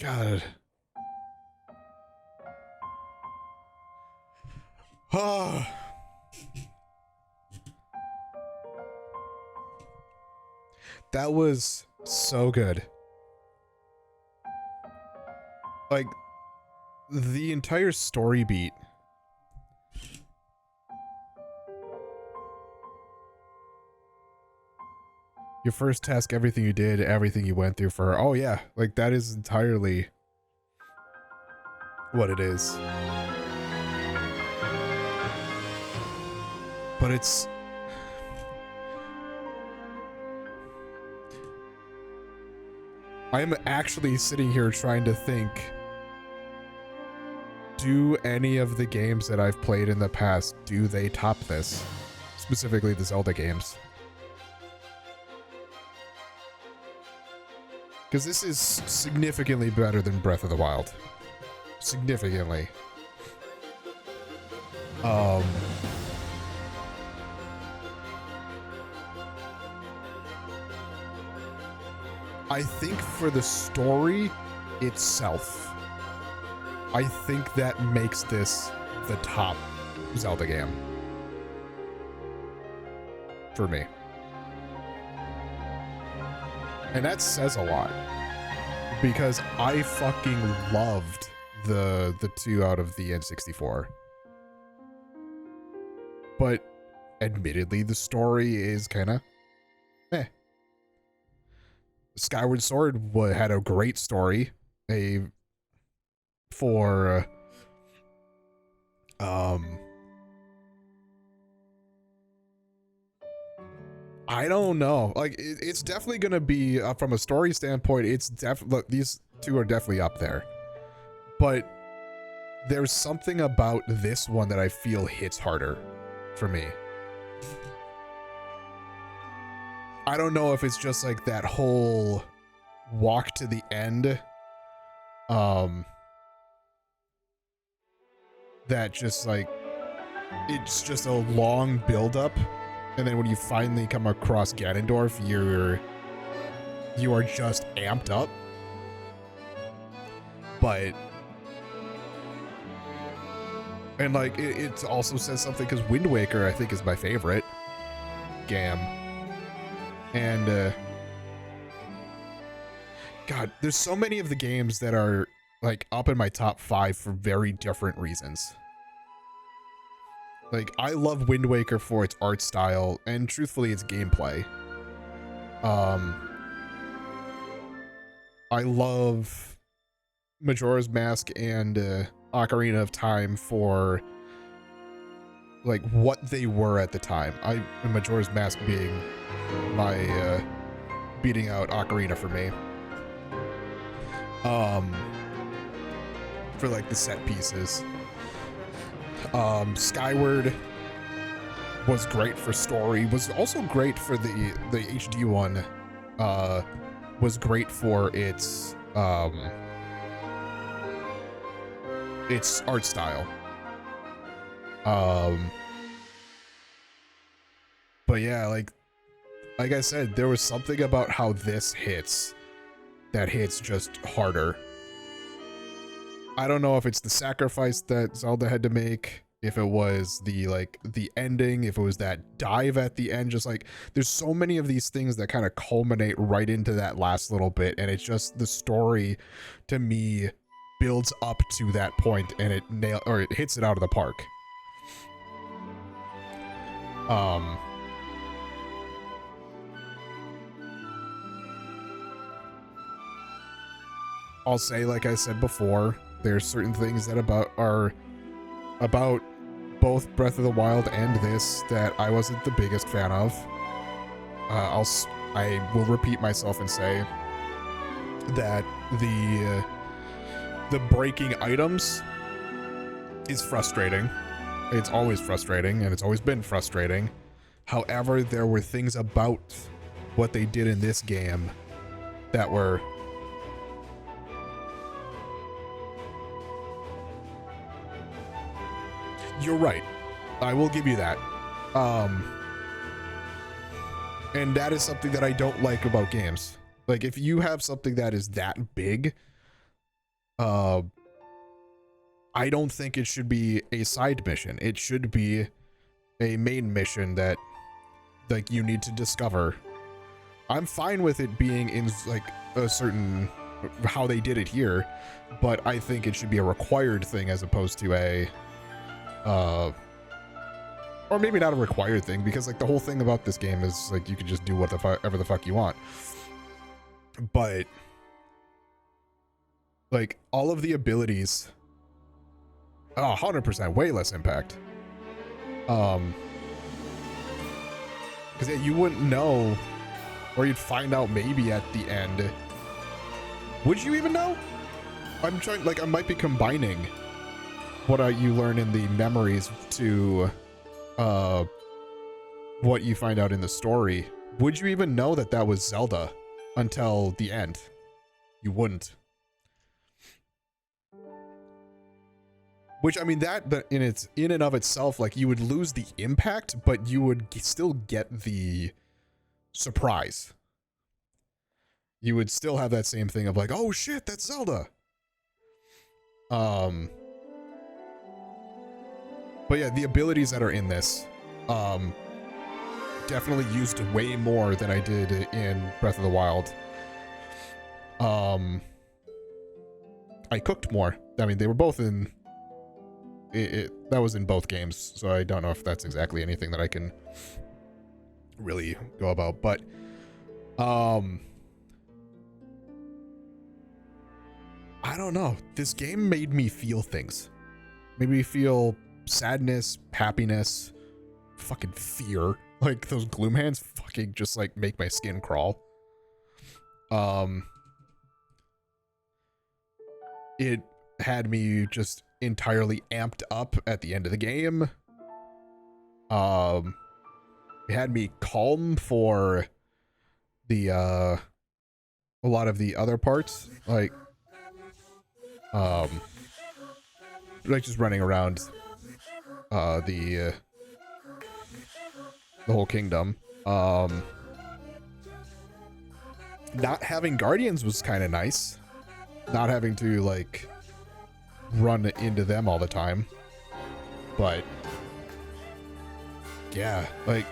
God. Oh. That was so good. Like, the entire story beat. Your first task, everything you did, everything you went through for her. Oh yeah, like that is entirely what it is. But it's... I'm actually sitting here trying to think, do any of the games that I've played in the past, do they top this? Specifically the Zelda games. Because this is significantly better than Breath of the Wild. Significantly. I think for the story itself, I think that makes this the top Zelda game. For me. And that says a lot. Because I fucking loved the two out of the N64. But admittedly, the story is kind of eh. Skyward Sword had a great story. I don't know. Like, it's definitely gonna be from a story standpoint. It's look, these two are definitely up there, but there's something about this one that I feel hits harder for me. I don't know if it's just like that whole walk to the end, that just like, it's just a long build-up. And then when you finally come across Ganondorf, you are just amped up. But, and like it also says something, because Wind Waker I think is my favorite game, and God, there's so many of the games that are like up in my top 5 for very different reasons. Like, I love Wind Waker for its art style and truthfully its gameplay. I love Majora's Mask and Ocarina of Time for like what they were at the time. Majora's Mask being my beating out Ocarina for me. For like the set pieces. Skyward was great for story, was also great for the HD one, was great for its art style. But yeah, like I said, there was something about how this hits that hits just harder. I don't know if it's the sacrifice that Zelda had to make, if it was the ending, if it was that dive at the end. Just like, there's so many of these things that kind of culminate right into that last little bit, and it's just the story to me builds up to that point, and it hits it out of the park. I'll say, like I said before, there's certain things that are about both Breath of the Wild and this that I wasn't the biggest fan of. I will repeat myself and say that the breaking items is frustrating. It's always frustrating, and it's always been frustrating. However, there were things about what they did in this game that were... You're right. I will give you that. And that is something that I don't like about games. Like, if you have something that is that big, uh, I don't think it should be a side mission. It should be a main mission that like you need to discover. I'm fine with it being in like a certain how they did it here, but I think it should be a required thing as opposed to a or maybe not a required thing, because like the whole thing about this game is like you can just do whatever the fuck you want. But like all of the abilities, 100% way less impact. Because yeah, you wouldn't know, or you'd find out maybe at the end. Would you even know? I'm trying, like I might be combining what you learn in the memories to what you find out in the story. Would you even know that that was Zelda until the end? You wouldn't. Which, I mean, that in and of itself, like, you would lose the impact, but you would still get the surprise. You would still have that same thing of like, oh shit, that's Zelda. But yeah, the abilities that are in this, definitely used way more than I did in Breath of the Wild. I cooked more. I mean, they were both in... that was in both games, so I don't know if that's exactly anything that I can really go about, but I don't know. This game made me feel things. Made me feel sadness, happiness, fucking fear. Like those gloom hands fucking just like make my skin crawl. It had me just entirely amped up at the end of the game. It had me calm for the a lot of the other parts, like just running around the whole kingdom. Not having guardians was kind of nice. Not having to like run into them all the time. But yeah, like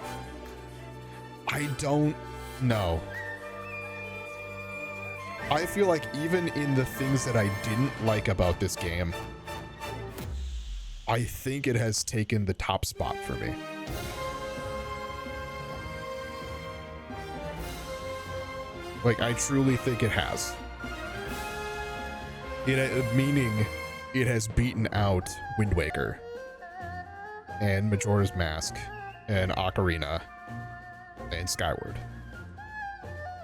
I don't know. I feel like even in the things that I didn't like about this game, I think it has taken the top spot for me. Like, I truly think it has. Meaning it has beaten out Wind Waker and Majora's Mask and Ocarina and Skyward.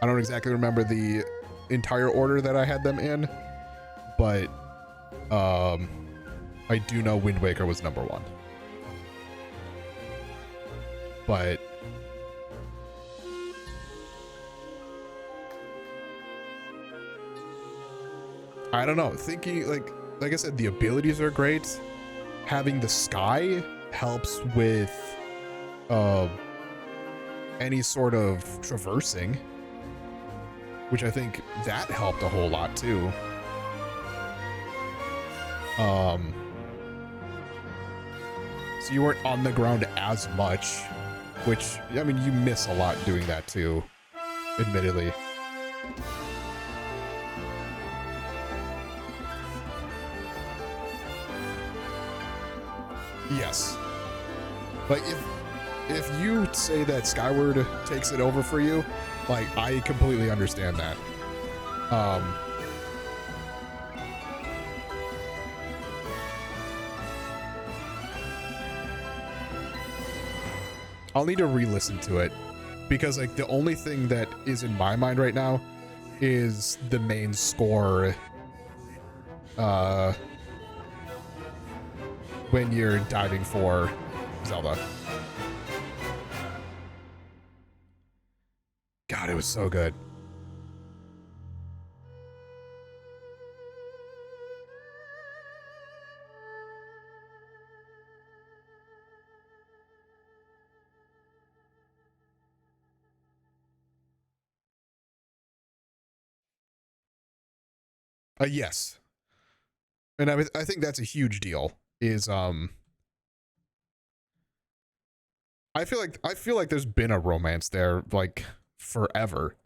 I don't exactly remember the entire order that I had them in, but I do know Wind Waker was number one. But I don't know, thinking like I said, the abilities are great. Having the sky helps with any sort of traversing, which I think that helped a whole lot too. So you weren't on the ground as much, which, I mean, you miss a lot doing that too, admittedly. Yes. Like, if you say that Skyward takes it over for you, like, I completely understand that. I'll need to re-listen to it, because like the only thing that is in my mind right now is the main score when you're diving for Zelda. God, it was so good. Yes. And I think that's a huge deal. Is I feel like there's been a romance there like forever.